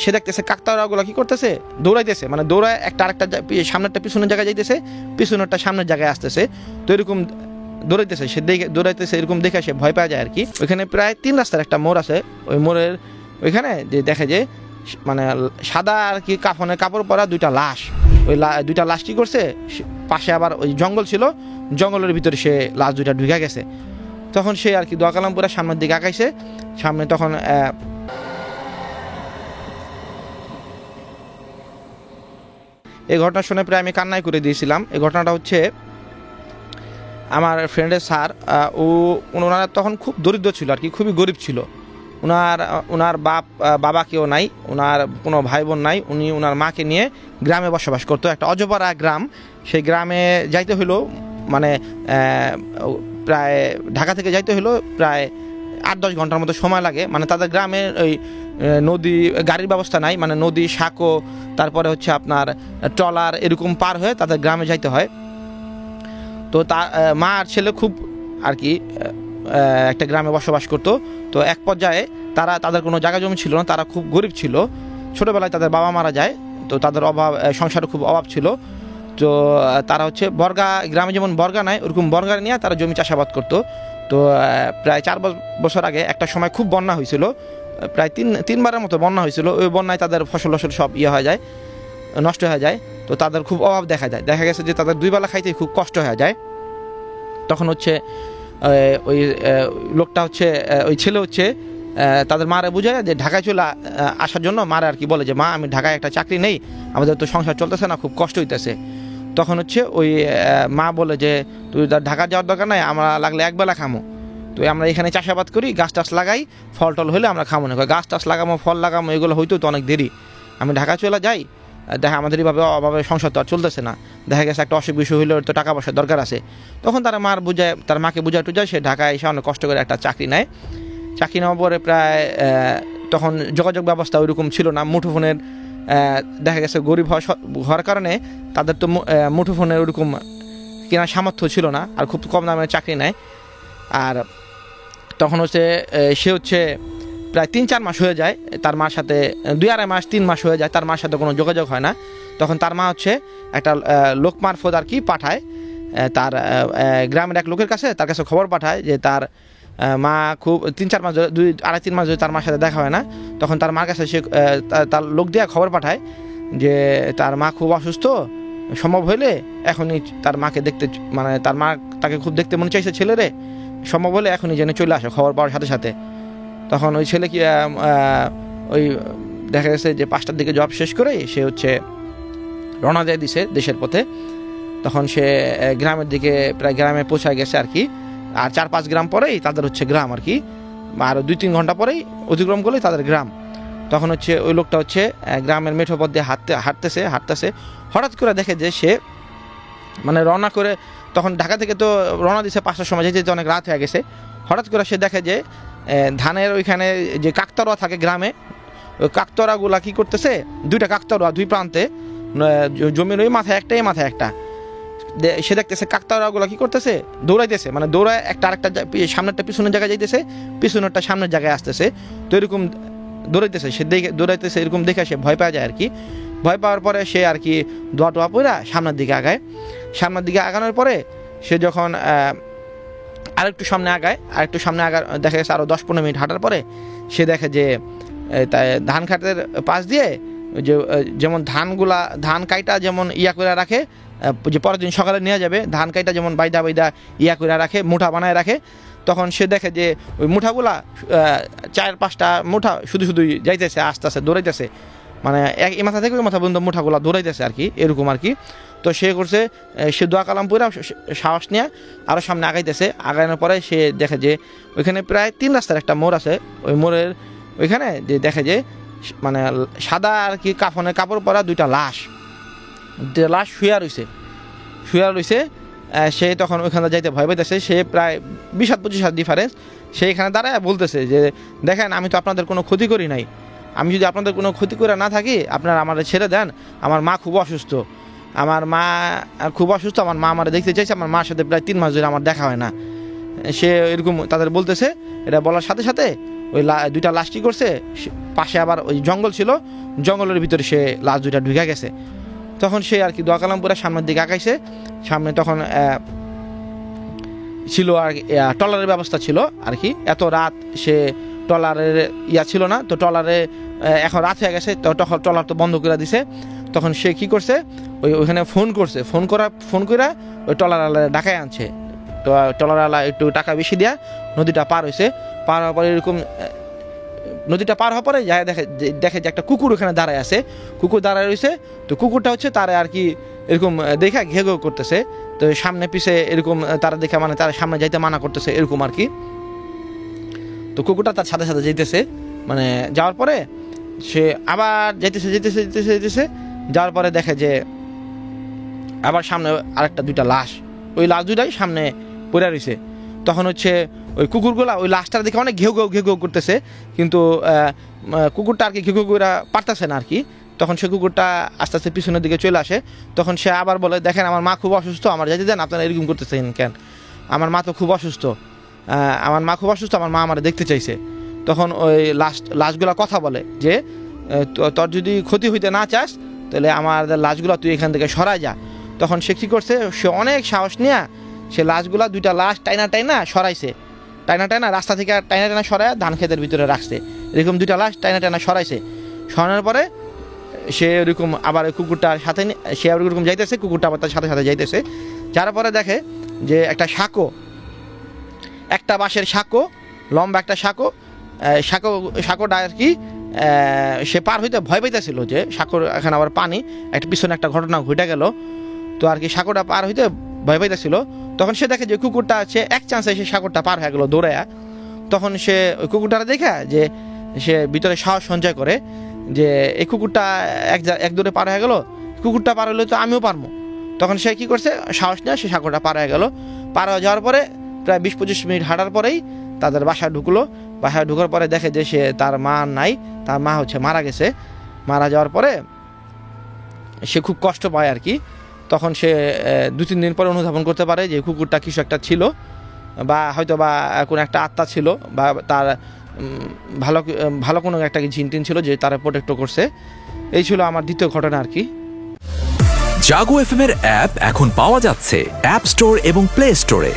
সে দেখতেছে কাকতাড়ুয়াগুলো কি করতেছে, দৌড়াইতেছে, মানে দৌড়ায় একটা আরেকটা সামনেরটা পিছনের জায়গায় যাইতেছে, পিছনেরটা সামনের জায়গায় আসতেছে। তো এরকম দৌড়াইতেছে, সে দেখে দৌড়াইতেছে, এরকম দেখে সে ভয় পাওয়া যায় আর কি। ওইখানে প্রায় 3 রাস্তার একটা মোড় আছে। ওই মোড়ের ওইখানে যে দেখে যে মানে সাদা আর কি কাফনের কাপড় পরা 2টা লাশ। ওই 2টা লাশ কি করছে, পাশে আবার ওই জঙ্গল ছিল, জঙ্গলের ভিতরে সে লাশ 2টা ঢুকে গেছে। তখন সে আর কি দোয়া কালাম পুরা সামনের দিকে আগাইছে। সামনে তখন এই ঘটনা শুনে প্রায় আমি কান্নাই করে দিয়েছিলাম। এই ঘটনাটা হচ্ছে আমার ফ্রেন্ডের স্যার, ওনারা তখন খুব দরিদ্র ছিল আর কি, খুবই গরিব ছিল। ওনার বাবা কেউ নাই, ওনার কোনো ভাই বোন নাই। উনি ওনার মাকে নিয়ে গ্রামে বসবাস করতো, একটা অজপাড়া গ্রাম। সেই গ্রামে যাইতে হইলো মানে প্রায় ঢাকা থেকে যাইতে হইলো প্রায় 8-10 ঘন্টার মতো সময় লাগে। মানে তাদের গ্রামে ওই নদী, গাড়ির ব্যবস্থা নাই, মানে নদী, সাঁকো, তারপরে হচ্ছে আপনার ট্রলার এরকম পার হয়ে তাদের গ্রামে যাইতে হয়। তো মা আর ছেলে খুব আর কি একটা গ্রামে বসবাস করতো। তো এক পর্যায়ে তাদের কোনো জায়গা জমি ছিল না, তারা খুব গরিব ছিল। ছোটোবেলায় তাদের বাবা মারা যায়, তো তাদের সংসারে খুব অভাব ছিল। তো তারা হচ্ছে গ্রামে যেমন বর্গা নাই, ওরকম বর্গা নিয়ে তারা জমি চাষাবাদ করতো। তো প্রায় 4 বছর আগে একটা সময় খুব বন্যা হয়েছিল, প্রায় 3বারের মতো বন্যা হয়েছিল। ওই বন্যায় তাদের ফসল সব হয়ে যায়, নষ্ট হয়ে যায়। তো তাদের খুব অভাব দেখা গেছে যে তাদের 2 বেলা খাইতে খুব কষ্ট হয়ে যায়। তখন হচ্ছে ওই লোকটা হচ্ছে, ওই ছেলে হচ্ছে তাদের মারে বুঝায় যে ঢাকায় চলে আসার জন্য। মারে আর কি বলে যে মা, আমি ঢাকায় একটা চাকরি নেই, আমাদের তো সংসার চলতেছে না, খুব কষ্ট হইতেছে। তখন হচ্ছে ওই মা বলে যে তুই ঢাকা যাওয়ার দরকার নাই, আমরা লাগলে 1 বেলা খামো। তো আমরা এখানে চাষাবাদ করি, গাছ টাছ লাগাই, ফল টল হলে আমরা খামো না। গাছ টাছ লাগামো, ফল লাগামো, এগুলো হইতো তো অনেক দেরি। আমি ঢাকা চলে যাই, দেখা আমাদের এইভাবে অভাবে সংসার তো আর চলতেছে না। দেখা গেছে একটা অসুখ বিসুখ হইলে তো টাকা পয়সার দরকার আছে। তখন তার মাকে বুঝায় টুজায় সে ঢাকায় এসে অনেক কষ্ট করে একটা চাকরি নেয়। চাকরি নেওয়ার পরে প্রায় তখন যোগাযোগ ব্যবস্থা ওইরকম ছিল না, মুঠোফোনের দেখা গেছে গরিব হওয়ার কারণে তাদের তো মুঠোফোনের ওরকম কেনার সামর্থ্য ছিল না, আর খুব কম দামে চাকরি নেয়। আর তখন হচ্ছে সে হচ্ছে প্রায় 3-4 মাস হয়ে যায় তার মার সাথে, 2-2.5 মাস 3 মাস হয়ে যায় তার মার সাথে কোনো যোগাযোগ হয় না। তখন তার মা হচ্ছে একটা লোক মারফত আর কি পাঠায়, তার গ্রামের এক লোকের কাছে, তার কাছে খবর পাঠায় যে তার মা খুব 3-4 মাস, 2-2.5-3 মাস ধরে তার মার সাথে দেখা হয় না। তখন তার মার কাছে সে তার লোক দিয়ে খবর পাঠায় যে তার মা খুব অসুস্থ, সম্ভব হইলে এখনই তার মাকে দেখতে, মানে তার মা তাকে খুব দেখতে মনে চাইছে ছেলেরে, সম্ভব হলে এখনই যেন চলে আসে খবর পাওয়ার সাথে সাথে। তখন ওই ছেলে কি ওই দেখা গেছে যে 5টার দিকে জব শেষ করে সে হচ্ছে রওনা দিয়ে দিছে দেশের পথে। তখন সে গ্রামের দিকে প্রায় গ্রামে পৌঁছায় গেছে আর কি। আর 4-5 গ্রাম পরেই তাদের হচ্ছে গ্রাম আর কি, আর 2-3 ঘন্টা পরেই অতিক্রম করলেই তাদের গ্রাম। তখন হচ্ছে ওই লোকটা হচ্ছে গ্রামের মেঠো পথ দিয়ে হাঁটতেছে, হঠাৎ করে দেখে যে সে মানে রওনা করে, তখন ঢাকা থেকে তো রওনা দিছে 5টার সময়, যেতে অনেক রাত হয়ে গেছে। হঠাৎ করে সে দেখে যে ধানের ওইখানে যে কাকতাড়ুয়া থাকে গ্রামে, ওই কাকতাড়ুয়াগুলা কি করতেছে, 2টা কাকতাড়ুয়া 2 প্রান্তে, জমির ওই মাথায় একটা, এই মাথায় একটা। সে দেখতেছে কাকতাড়ুয়াগুলা কি করতেছে, দৌড়াইতেছে, মানে দৌড়ায় একটা আরেকটা সামনেরটা পিছনের জায়গায় যাইতেছে, পিছনেরটা সামনের জায়গায় আসতেছে। তো এরকম দৌড়াইতেছে, এরকম দেখে সে ভয় পাওয়া যায় আর কি। ভয় পাওয়ার পরে সে আর কি দোয়া টোয়া পড়া সামনের দিকে আগানোর পরে সে যখন আরেকটু সামনে আগায় দেখা গেছে আরও 10-15 মিনিট হাঁটার পরে সে দেখে যে ধান খাতের পাশ দিয়ে যে যেমন ধান কাইটা যেমন করে রাখে, যে পরের দিন সকালে নিয়ে যাবে, ধান কাইটা যেমন বাইদা করে রাখে, মুঠা বানায় রাখে। তখন সে দেখে যে ওই মুঠাগুলা 4-5টা মুঠা শুধু যাইতেছে, আস্তে আস্তে দৌড়াইতেছে, মানে এই মাথা থেকে ওই মাথা পর্যন্ত মুঠাগুলা দৌড়াইতেছে আর কি, এরকম আর কি। তো সে করছে, সে দোয়া কালাম পড়া সাহস নিয়ে আরও সামনে আগানোর পরে সে দেখে যে ওইখানে প্রায় 3 রাস্তার একটা মোড় আছে। ওই মোড়ের ওইখানে যে দেখে যে মানে সাদা আর কি কাফনের কাপড় পরা 2টা লাশ শুয়া রয়েছে। সে তখন ওইখানে যাইতে ভয় পাইতেছে। সে প্রায় 20-25 হাত ডিফারেন্স, সে এখানে দাঁড়ায় বলতেছে যে দেখেন, আমি তো আপনাদের কোনো ক্ষতি করি নাই, আমি যদি আপনাদের কোনো ক্ষতি করে না থাকি আপনারা আমাদের ছেড়ে দেন। আমার মা খুব অসুস্থ, আমার মা আমার দেখতে চাইছে, আমার মার সাথে প্রায় 3 মাস ধরে আমার দেখা হয় না। সে এরকম তাদের বলতেছে। এটা বলার সাথে সাথে ওই দুইটা লাশ কী করছে, পাশে আবার ওই জঙ্গল ছিল, জঙ্গলের ভিতরে সে লাশ দুইটা ঢুকে গেছে। তখন সে আর কি দোয়া কালাম পরে সামনের দিকে আঁকাইছে। সামনে তখন ছিল আর ট্রলারের ব্যবস্থা ছিল আর কি। এত রাত সে ট্রলারের ছিল না, তো ট্রলারে এখন রাত হয়ে গেছে, তো তখন ট্রলার তো বন্ধ করে দিছে। তখন সে কি করছে, ওইখানে ফোন করে ওই ট্রলারওয়ালা ঢাকায় আনছে। তো ট্রলারওয়ালা একটু টাকা বেশি দেয়া নদীটা পার হয়েছে। পার হওয়ার পরে এরকম নদীটা পার হওয়ার পরে যায় দেখে যে একটা কুকুর ওখানে দাঁড়ায় আছে, কুকুর দাঁড়ায় রয়েছে। তো কুকুরটা হচ্ছে তারা আর কি এরকম দেখা ঘেউ ঘেউ করতেছে। তো সামনে পিছে এরকম তারা দেখে মানে তারা সামনে যাইতে মানা করতেছে এরকম আর কি। তো কুকুরটা তার সাথে সাথে যাইতেছে, মানে যাওয়ার পরে সে আবার যাইতেছে যাওয়ার পরে দেখে যে আবার সামনে আরেকটা দুইটা লাশ, ওই লাশ দুইটাই সামনে পড়ে রয়েছে। তখন হচ্ছে ওই কুকুরগুলা ওই লাশটার দেখে অনেক ঘেউ ঘেউ করতেছে, কিন্তু কুকুরটা আর কি ঘেউ করে পারতেছে না আর কি। তখন সে কুকুরটা আস্তে আস্তে পিছনের দিকে চলে আসে। তখন সে আবার বলে, দেখেন আমার মা খুব অসুস্থ, আমার যেতে দেন, আপনারা এরকম করতেছেন কেন? আমার মা তো খুব অসুস্থ, আমার মা খুব অসুস্থ, আমার মা আমার দেখতে চাইছে। তখন ওই লাশগুলা কথা বলে যে তোর যদি ক্ষতি হইতে না চাস তাহলে আমাদের লাশগুলা তুই এখান থেকে সরাই যা। তখন সে কী করছে, সে অনেক সাহস নিয়ে সে লাশগুলা দুইটা লাশ টাইনা সরাইছে, টাইনা রাস্তা থেকে টাইনা সরাই ধান ক্ষেতের ভিতরে রাখছে। এরকম দুইটা লাশ টাইনা সরাইছে। সরানোর পরে সে ওরকম আবার কুকুরটার সাথে সে ওরকম যাইতেছে, কুকুরটা আবার তার সাথে সাথে যাইতেছে। যার পরে দেখে যে একটা বাঁশের সাঁকো, লম্বা একটা সাঁকোটা আর কি সে পার হইতে ভয় পাইতেছিল যে সাঁকোর এখানে আবার পানি, একটা পিছনে একটা ঘটনা ঘটে গেল। তো আর কি সাঁকোটা পার হইতে ভয় পাইতেছিল। তখন সে দেখে যে কুকুরটা আছে এক চান্সে সে সাঁকোটা পার হয়ে গেল দৌড়ায়া। তখন সে ওই কুকুরটা দেখে যে সে ভিতরে সাহস সঞ্চয় করে যে এই কুকুরটা এক দৌড়ে পার হয়ে গেল, কুকুরটা পার হলে তো আমিও পারবো। তখন সে কী করছে, সাহস নিয়ে সে সাঁকোটা পার হয়ে গেল। পার হয়ে যাওয়ার পরে প্রায় 20-25 মিনিট হাঁটার পরেই তাদের বাসায় ঢুকলো। বাসায় ঢুকার পরে দেখে যে সে তার মা নাই, তার মা হচ্ছে মারা গেছে। মারা যাওয়ার পরে সে খুব কষ্ট পায় আর কি। তখন সে 2-3 দিন পরে অনুধাবন করতে পারে যে কুকুরটা কিছু একটা ছিল, বা হয়তো বা কোনো একটা আত্মা ছিল, বা তার ভালো কোনো একটা জিনটিন ছিল যে তারা প্রোটেক্ট করছে। এই ছিল আমার দ্বিতীয় ঘটনা আর কি। জাগো এফএম এর অ্যাপ এখন পাওয়া যাচ্ছে অ্যাপ স্টোর এবং প্লে স্টোরে।